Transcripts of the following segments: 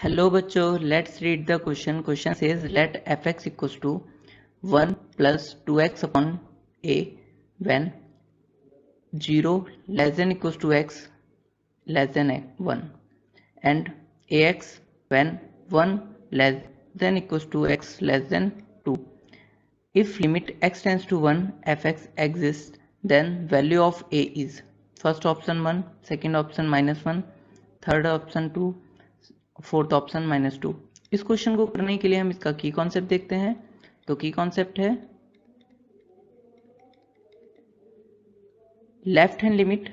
Hello बच्चों, let's read the question. Question says let fx equals to 1 plus 2x upon a when 0 less than equals to x less than 1 and ax when 1 less than equals to x less than 2. If limit x tends to 1 fx exists, then value of a is first option 1, second option -1, third option 2, fourth option -2. इस question को करने के लिए हम इसका की concept देखते हैं. तो की कॉन्सेप्ट है लेफ्ट हैंड लिमिट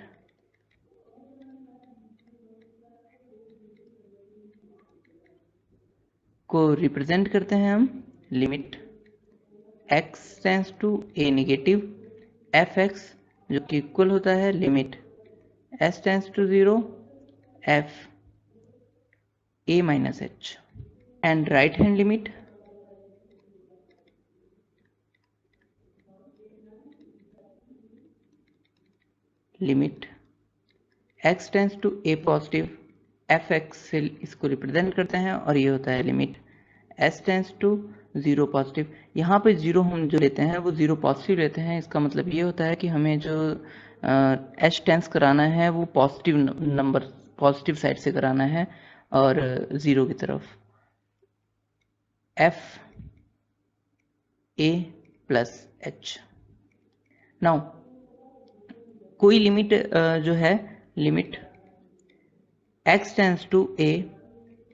को रिप्रेजेंट करते हैं हम limit x tends to a negative fx जो कि इक्वल होता है limit s tends to 0 f a minus h. And right hand limit x tends to a positive fx से इसको रिप्रेजेंट करते हैं और ये होता है limit s tends to 0 positive. यहाँ पे 0 हम जो लेते हैं वो 0 पॉजिटिव लेते हैं. इसका मतलब ये होता है कि हमें जो h टेंस कराना है वो पॉजिटिव नंबर पॉजिटिव साइड से कराना है और 0 की तरफ. f a plus h. Now कोई लिमिट जो है limit x tends to a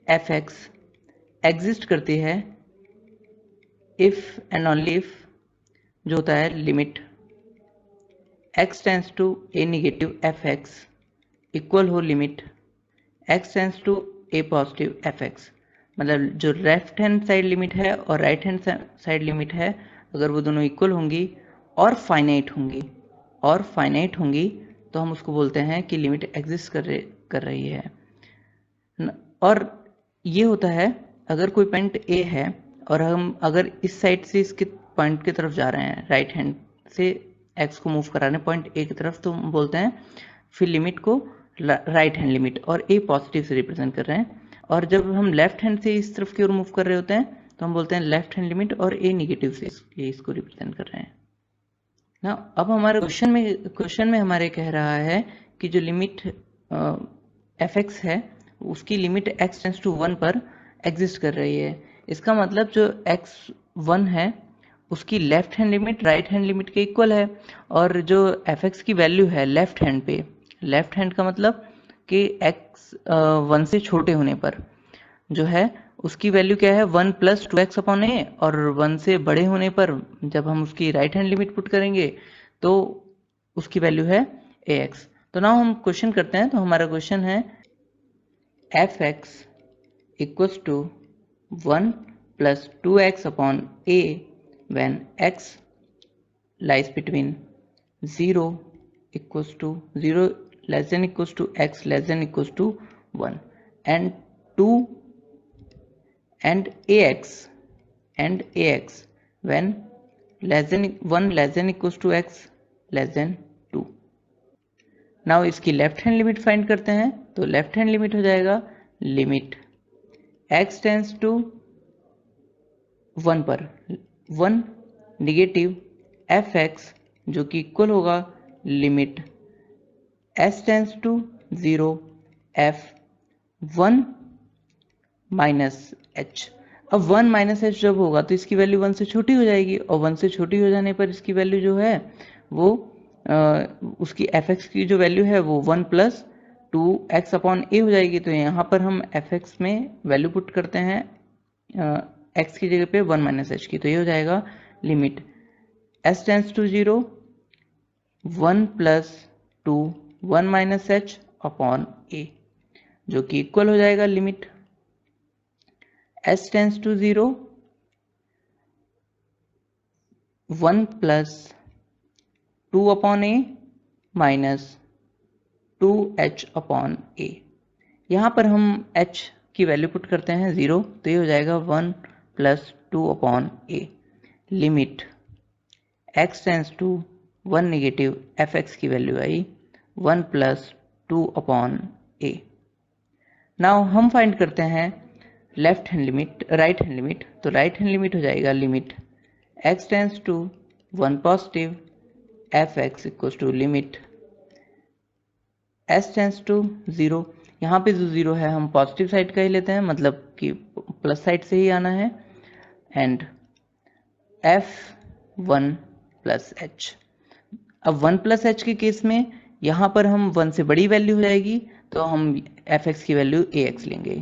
fx exist करती है इफ एंड ओनली इफ जो होता है limit x tends to a negative fx equal हो limit x tends to a positive fx. मतलब जो लेफ्ट हैंड साइड लिमिट है और राइट हैंड साइड लिमिट है अगर वो दोनों इक्वल होंगी और फाइनाइट होंगी तो हम उसको बोलते हैं कि लिमिट एग्जिस्ट कर रही है. और ये होता है अगर कोई पॉइंट A है और हम अगर इस साइड से इसके पॉइंट की तरफ जा रहे हैं राइट हैंड से x को मूव करा रहे हैं पॉइंट A की तरफ तो हम बोलते हैं फिर लिमिट को राइट हैंड लिमिट और a पॉजिटिव से रिप्रेजेंट कर रहे हैं. और जब हम लेफ्ट हैंड से इस तरफ की ओर मूव कर रहे होते हैं तो हम बोलते हैं लेफ्ट हैंड लिमिट और a नेगेटिव से इसको रिप्रेजेंट कर रहे हैं ना. अब हमारे क्वेश्चन में हमारे कह रहा है कि जो लिमिट fx है उसकी लिमिट x टेंस टू 1 पर एग्जिस्ट कर रही है. इसका मतलब जो x1 है उसकी left hand limit right hand limit के इक्वल है और जो fx की वैल्यू है लेफ्ट हैंड पे, लेफ्ट हैंड का मतलब कि x 1 से छोटे होने पर जो है उसकी वैल्यू क्या है 1 प्लस 2x अपॉन a और 1 से बड़े होने पर जब हम उसकी राइट हैंड लिमिट पुट करेंगे तो उसकी वैल्यू है ax. तो नाउ हम क्वेश्चन करते हैं. तो हमारा क्वेश्चन है fx equals to 1 plus 2x upon a when x lies between 0 equals to 0 less than equals to x less than equals to 1 and 2 and ax when less than 1 less than equals to x less than 2. Now इसकी left hand limit find करते हैं. तो left hand limit हो जाएगा limit x tends to 1 पर 1 negative fx जो कि equal होगा limit s tends to 0 f 1 minus h. अब 1 माइनस h जब होगा तो इसकी वैल्यू 1 से छोटी हो जाएगी और 1 से छोटी हो जाने पर इसकी वैल्यू जो है वो उसकी fx की जो वैल्यू है वो 1 प्लस 2x अपॉन a हो जाएगी. तो यहाँ पर हम fx में वैल्यू पुट करते हैं x की जगह पे 1 माइनस h की. तो ये हो जाएगा limit s tends to 0 1 plus 2 1 minus h upon a जो कि इक्वल हो जाएगा limit s tends to 0 1 plus 2 upon a minus 2h upon a. यहाँ पर हम h की वैल्यू पुट करते हैं 0 तो ये हो जाएगा 1 plus 2 upon a limit x tends to 1 negative fx की वैल्यू आई 1 प्लस 2 अपॉन a. नाउ हम फाइंड करते हैं left hand limit, right hand limit, तो राइट हैंड लिमिट हो जाएगा limit x tends to 1 positive f x equal to limit s tends to 0। यहाँ पे जो 0 है हम पॉजिटिव साइड का ही लेते हैं, मतलब कि प्लस साइड से ही आना है, एंड f1 प्लस h। अब 1 प्लस h के केस में यहाँ पर हम 1 से बड़ी वैल्यू हो जाएगी तो हम fx की वैल्यू ax लेंगे,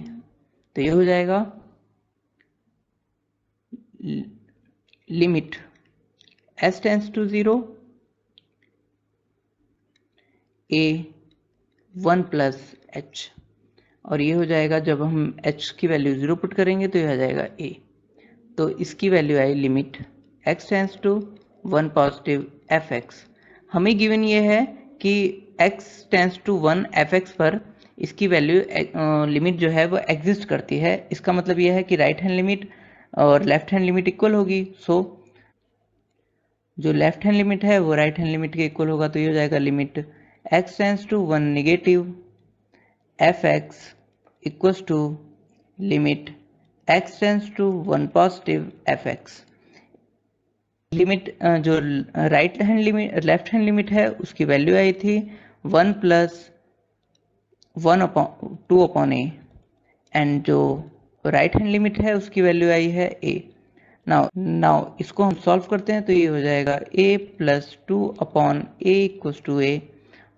तो ये हो जाएगा limit s tends to 0 a 1 plus h, और ये हो जाएगा जब हम h की वैल्यू 0 पुट करेंगे तो ये हो जाएगा a, तो इसकी वैल्यू आई limit x tends to 1 positive fx। हमें गिवन ये है कि x टेंस टू 1 fx पर इसकी वैल्यू लिमिट जो है वो एग्जिस्ट करती है। इसका मतलब ये है कि राइट हैंड लिमिट और लेफ्ट हैंड लिमिट इक्वल होगी। सो जो लेफ्ट हैंड लिमिट है वो राइट हैंड लिमिट के इक्वल होगा, तो ये हो जाएगा limit x tends to 1 negative fx equals to limit x tends to 1 positive fx। Limit जो right hand limit left hand limit है उसकी वैल्यू आई थी 1 प्लस 2 अपॉन ए, एंड जो राइट हैंड लिमिट है उसकी वैल्यू आई है a। नाउ इसको हम सॉल्व करते हैं तो ये हो जाएगा a plus 2 upon a equals to a,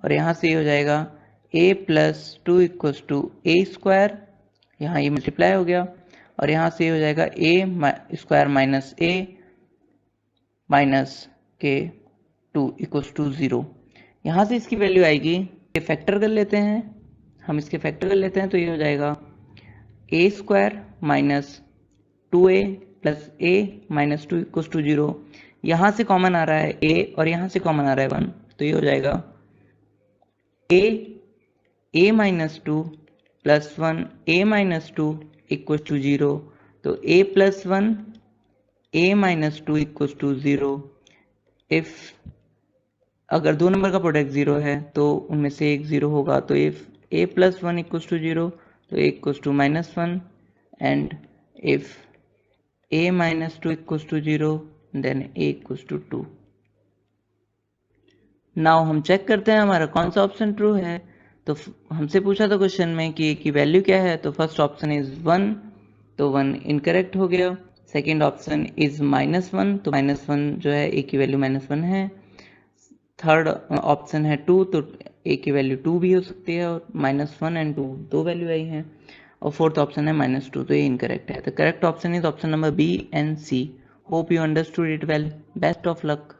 और यहाँ से ये हो जाएगा a plus 2 equals to a square, यहाँ ये मल्टीप्लाई हो गया, और यहाँ से ये हो जाएगा a square minus a minus के 2 इक्वल्स टू 0। यहाँ से इसकी वैल्यू आएगी, ये फैक्टर कर लेते हैं, हम इसके फैक्टर कर लेते हैं तो ये हो जाएगा a square minus 2a plus a minus 2 equals to 0। यहाँ से कॉमन आ रहा है a और यहाँ से कॉमन आ रहा है 1, तो ये हो जाएगा a minus 2 plus 1 a minus 2 equals to 0, तो a plus 1 a minus 2 equals to 0। If अगर दो नंबर का प्रोडक्ट 0 है तो उनमें से एक 0 होगा, तो if a plus 1 equals to 0 तो a equals to minus 1, and if a minus 2 equals to 0 then a equals to 2। Now हम चेक करते हैं हमारा कौन सा ऑप्शन ट्रू है। तो हमसे पूछा था क्वेश्चन में कि a की वैल्यू क्या है, तो फर्स्ट ऑप्शन इज 1, तो 1 इनकरेक्ट हो गया। सेकेंड ऑप्शन इज -1, तो -1 जो है a की वैल्यू -1 है। थर्ड ऑप्शन है 2, तो a की वैल्यू 2 भी हो सकती है, और -1 एंड 2 दो वैल्यू आई है। और फोर्थ ऑप्शन है -2, तो ये इनकरेक्ट है। The correct option is option number B and C. Hope you understood it well. Best of luck.